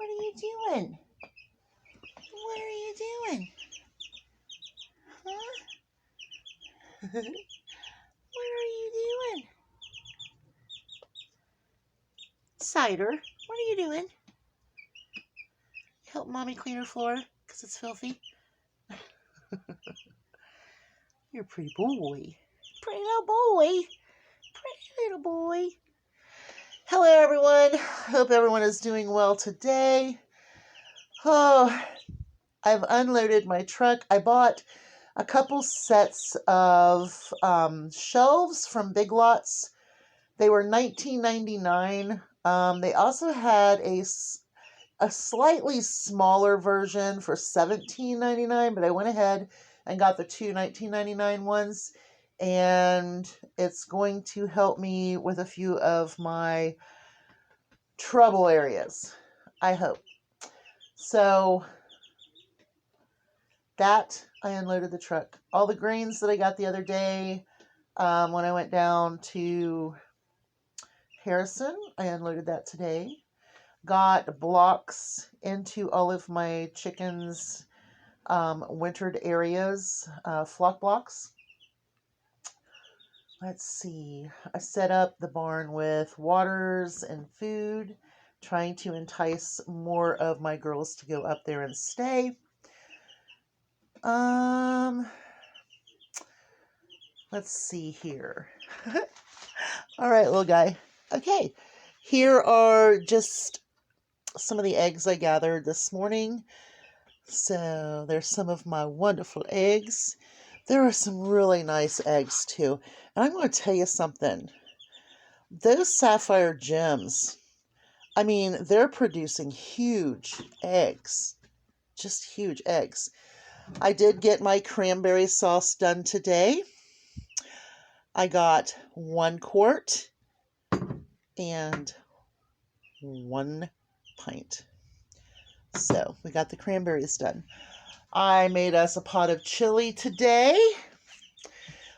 What are you doing? What are you doing? Huh? What are you doing? Cider, what are you doing? Help Mommy clean her floor because it's filthy. You're a pretty boy. Pretty little boy. Pretty little boy. Hello, everyone. Hope everyone is doing well today. Oh, I've unloaded my truck. I bought a couple sets of shelves from Big Lots. They were $19.99. They also had a slightly smaller version for $17.99, but I went ahead and got the two $19.99 ones, and it's going to help me with a few of my trouble areas, I hope. So that I unloaded the truck. All the grains that I got the other day when I went down to Harrison, I unloaded that today. Got blocks into all of my chickens' wintered areas, flock blocks. Let's see. I set up the barn with waters and food, trying to entice more of my girls to go up there and stay. Let's see here. All right, little guy. Okay, here are just some of the eggs I gathered this morning. So there's some of my wonderful eggs. There are some really nice eggs too. And I'm going to tell you something. Those sapphire gems, I mean, they're producing huge eggs. Just huge eggs. I did get my cranberry sauce done today. I got 1 quart and 1 pint. So we got the cranberries done. I made us a pot of chili today.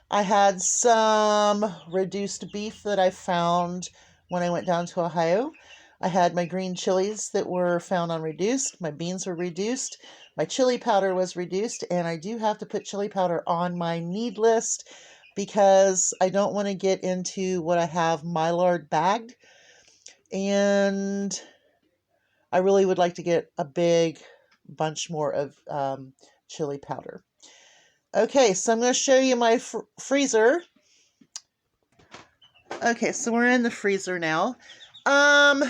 I had some reduced beef that I found when I went down to Ohio. I had my green chilies that were found on reduced. My beans were reduced. My chili powder was reduced. And I do have to put chili powder on my need list because I don't want to get into what I have Mylard bagged. And I really would like to get a big bunch more of chili powder. Okay, so I'm going to show you my freezer. Okay, so we're in the freezer now. A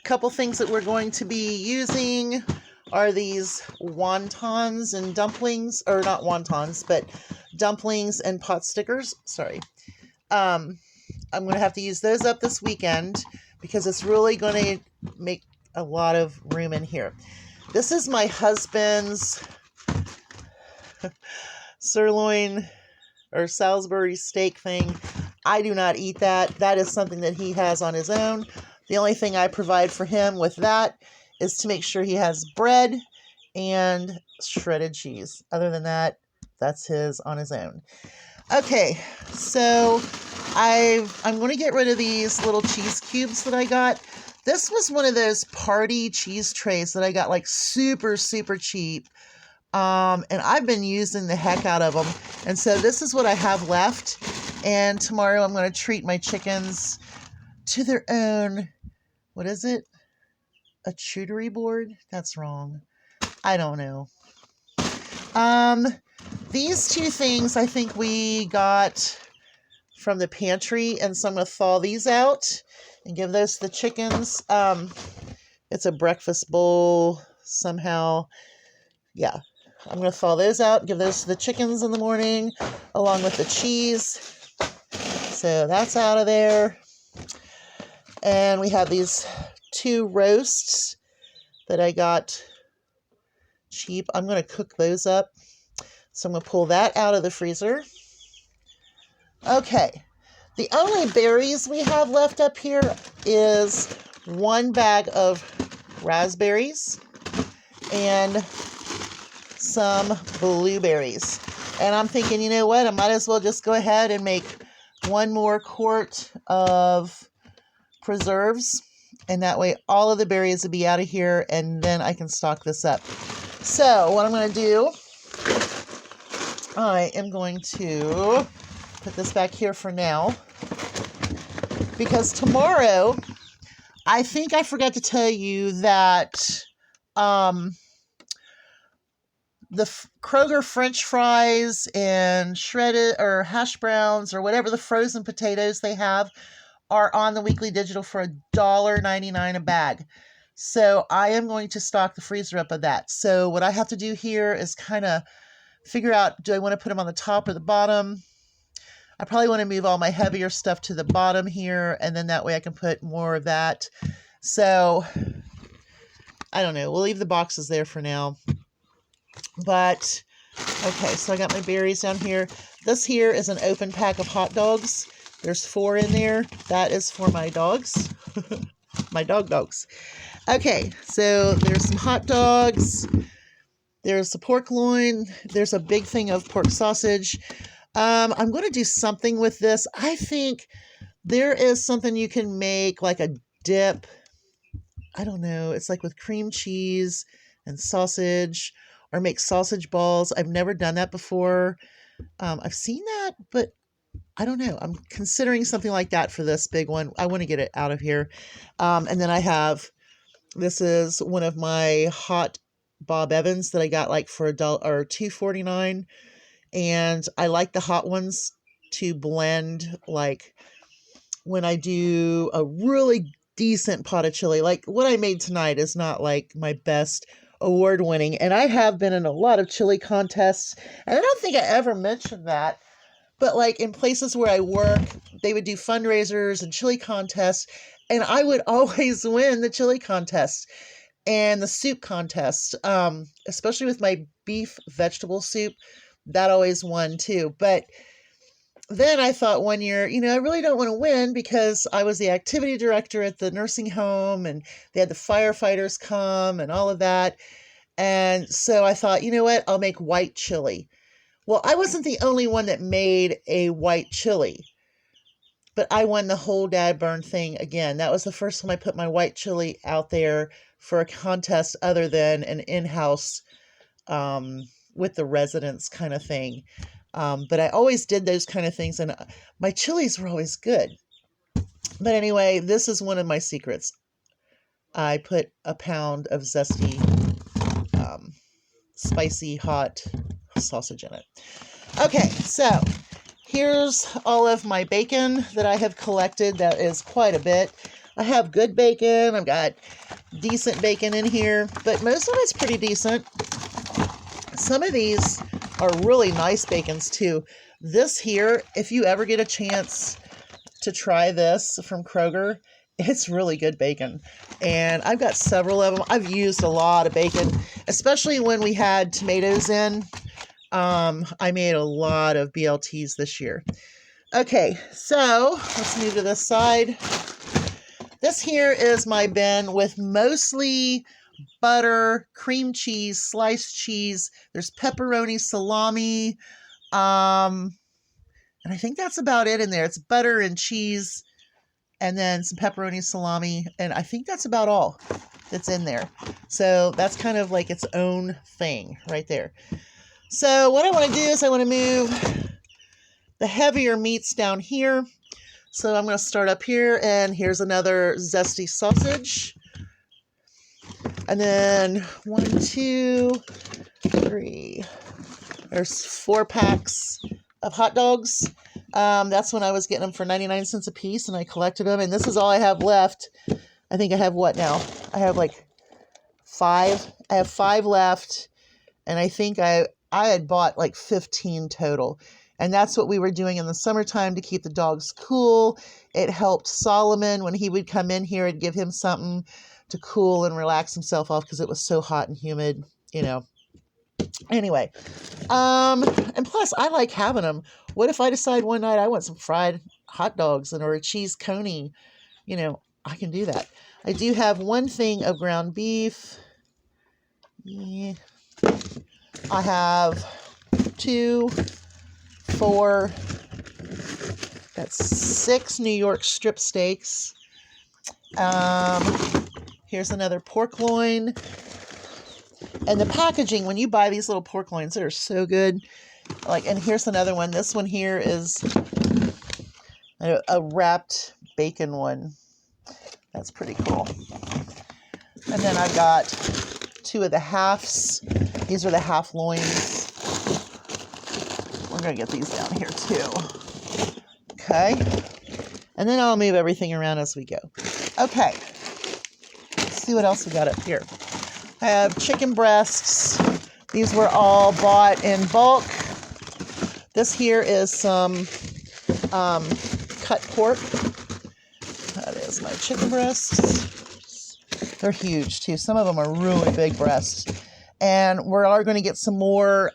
couple things that we're going to be using are these wontons and dumplings, or not wontons, but dumplings and pot stickers. Sorry. I'm going to have to use those up this weekend because it's really going to make a lot of room in here. This is my husband's sirloin or Salisbury steak thing. I do not eat that. That is something that he has on his own. The only thing I provide for him with that is to make sure he has bread and shredded cheese. Other than that, that's his on his own. Okay, so I'm going to get rid of these little cheese cubes that I got. This was one of those party cheese trays that I got like super, super cheap. And I've been using the heck out of them. And so this is what I have left. And tomorrow I'm going to treat my chickens to their own, what is it? A charcuterie board? That's wrong. I don't know. These two things I think we got from the pantry. And so I'm going to thaw these out and give those to the chickens. It's a breakfast bowl somehow. Yeah. I'm going to thaw those out, give those to the chickens in the morning, along with the cheese. So that's out of there. And we have these 2 roasts that I got cheap. I'm going to cook those up. So I'm going to pull that out of the freezer. Okay. The only berries we have left up here is 1 bag of raspberries and some blueberries. And I'm thinking, you know what? I might as well just go ahead and make 1 more quart of preserves. And that way all of the berries will be out of here, and then I can stock this up. So what I'm going to do, I am going to put this back here for now, because tomorrow, I think I forgot to tell you that the Kroger French fries and shredded or hash browns or whatever the frozen potatoes they have are on the weekly digital for $1.99 a bag. So I am going to stock the freezer up of that. So what I have to do here is kind of figure out, do I want to put them on the top or the bottom? I probably want to move all my heavier stuff to the bottom here, and then that way I can put more of that. So I don't know. We'll leave the boxes there for now. But, okay, so I got my berries down here. This here is an open pack of hot dogs. There's 4 in there. That is for my dogs. My dogs. Okay, so there's some hot dogs. There's the pork loin. There's a big thing of pork sausage. I'm going to do something with this. I think there is something you can make, like a dip. I don't know. It's like with cream cheese and sausage, or make sausage balls. I've never done that before. I've seen that, but I don't know. I'm considering something like that for this big one. I want to get it out of here. And then I have, this is one of my hot Bob Evans that I got like for $1 or $2.49. And I like the hot ones to blend, like when I do a really decent pot of chili. Like what I made tonight is not like my best award winning, and I have been in a lot of chili contests, and I don't think I ever mentioned that, but like in places where I work, they would do fundraisers and chili contests, and I would always win the chili contest and the soup contest, especially with my beef vegetable soup. That always won too. But then I thought one year, I really don't want to win, because I was the activity director at the nursing home, and they had the firefighters come and all of that. And so I thought, you know what, I'll make white chili. Well, I wasn't the only one that made a white chili, but I won the whole dadburn thing again. That was the first time I put my white chili out there for a contest other than an in-house with the residents kind of thing. But I always did those kind of things, and my chilies were always good. But anyway, this is one of my secrets. I put a pound of zesty, spicy, hot sausage in it. Okay, so here's all of my bacon that I have collected. That is quite a bit. I have good bacon. I've got decent bacon in here, but most of it's pretty decent. Some of these are really nice bacons too. This here, if you ever get a chance to try this from Kroger, it's really good bacon. And I've got several of them. I've used a lot of bacon, especially when we had tomatoes in. I made a lot of BLTs this year. Okay, so let's move to this side. This here is my bin with mostly butter, cream cheese, sliced cheese. There's pepperoni, salami, and I think that's about it in there. It's butter and cheese, and then some pepperoni, salami, and I think that's about all that's in there. So that's kind of like its own thing right there. So what I want to do is I want to move the heavier meats down here. So I'm going to start up here, and here's another zesty sausage. And then 1, 2, 3. There's 4 packs of hot dogs. That's when I was getting them for 99 cents a piece, and I collected them. And this is all I have left. I think I have what now? I have like 5. I have 5 left, and I think I had bought like 15 total. And that's what we were doing in the summertime to keep the dogs cool. It helped Solomon when he would come in here and give him something to cool and relax himself off, because it was so hot and humid, Anyway, and plus I like having them. What if I decide one night I want some fried hot dogs or a cheese coney? I can do that. I do have one thing of ground beef. Yeah. I have 2, 4, that's 6 New York strip steaks. Here's another pork loin. And the packaging, when you buy these little pork loins, they're so good. Like, and here's another one. This one here is a wrapped bacon one. That's pretty cool. And then I've got 2 of the halves. These are the half loins. We're going to get these down here too. Okay. And then I'll move everything around as we go. Okay. Let's see what else we got up here. I have chicken breasts. These were all bought in bulk. This here is some cut pork. That is my chicken breasts. They're huge too. Some of them are really big breasts. And we are going to get some more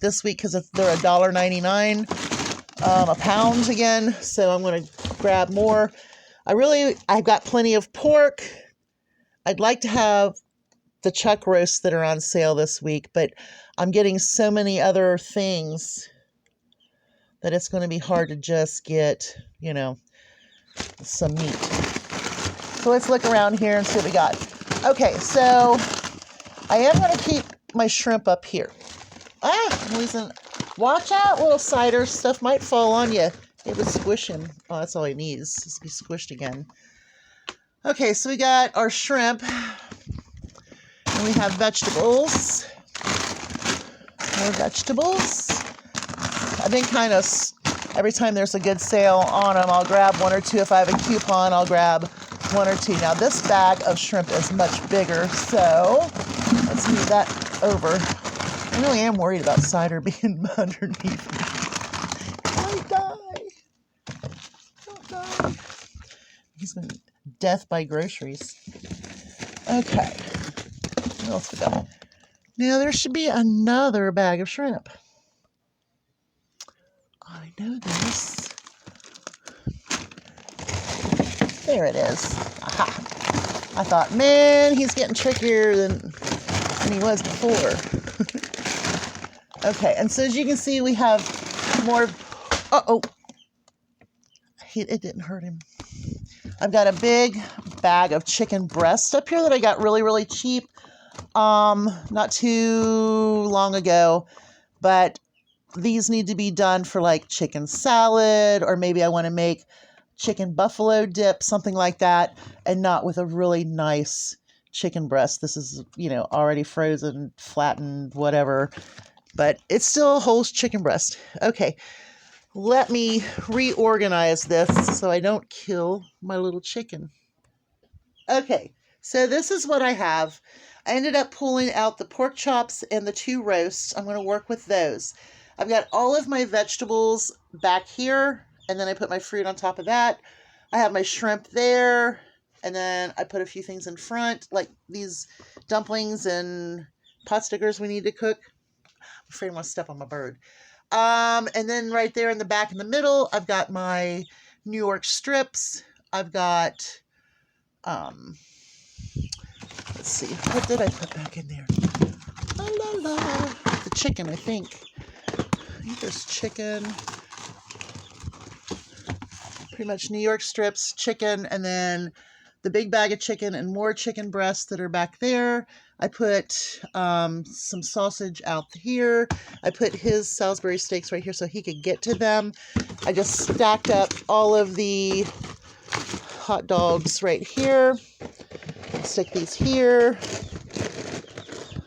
this week because they're $1.99 a pound again. So I'm going to grab more. I've got plenty of pork. I'd like to have the chuck roasts that are on sale this week, but I'm getting so many other things that it's going to be hard to just get, some meat. So let's look around here and see what we got. Okay, so I am going to keep my shrimp up here. I'm losing. Watch out, little cider. Stuff might fall on you. It was squishing. Oh, that's all he needs, is to be squished again. Okay, so we got our shrimp. And we have vegetables. More vegetables. I've been kind of, every time there's a good sale on them, I'll grab 1 or 2. If I have a coupon, I'll grab 1 or 2. Now, this bag of shrimp is much bigger, so let's move that over. I really am worried about cider being underneath me. Don't die. Don't die. He's been death by groceries. Okay. What else we got? Now, there should be another bag of shrimp. I know this. There it is. Aha. I thought, man, he's getting trickier than he was before. Okay, and so as you can see, we have more. It didn't hurt him. I've got a big bag of chicken breast up here that I got really, really cheap not too long ago, but these need to be done for like chicken salad, or maybe I want to make chicken buffalo dip, something like that, and not with a really nice chicken breast. This is, already frozen, flattened, whatever, but it still holds chicken breast. Okay, let me reorganize this so I don't kill my little chicken. Okay, so this is what I have. I ended up pulling out the pork chops and the 2 roasts. I'm going to work with those. I've got all of my vegetables back here, and then I put my fruit on top of that. I have my shrimp there, and then I put a few things in front, like these dumplings and pot stickers we need to cook. I'm afraid I'm going to step on my bird. And then right there in the back in the middle, I've got my New York strips. I've got, let's see, what did I put back in there? La, la, la. The chicken, I think. I think there's chicken. Pretty much New York strips, chicken, and then the big bag of chicken and more chicken breasts that are back there. I put some sausage out here. I put his Salisbury steaks right here so he could get to them. I just stacked up all of the hot dogs right here. Stick these here.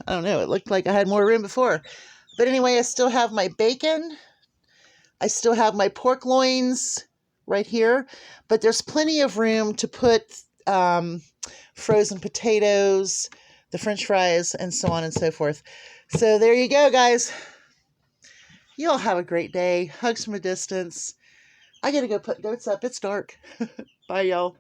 I don't know, it looked like I had more room before. But anyway, I still have my bacon. I still have my pork loins right here. But there's plenty of room to put frozen potatoes, the French fries, and so on and so forth. So there you go, guys. You all have a great day. Hugs from a distance. I gotta go put goats up. It's dark. Bye, y'all.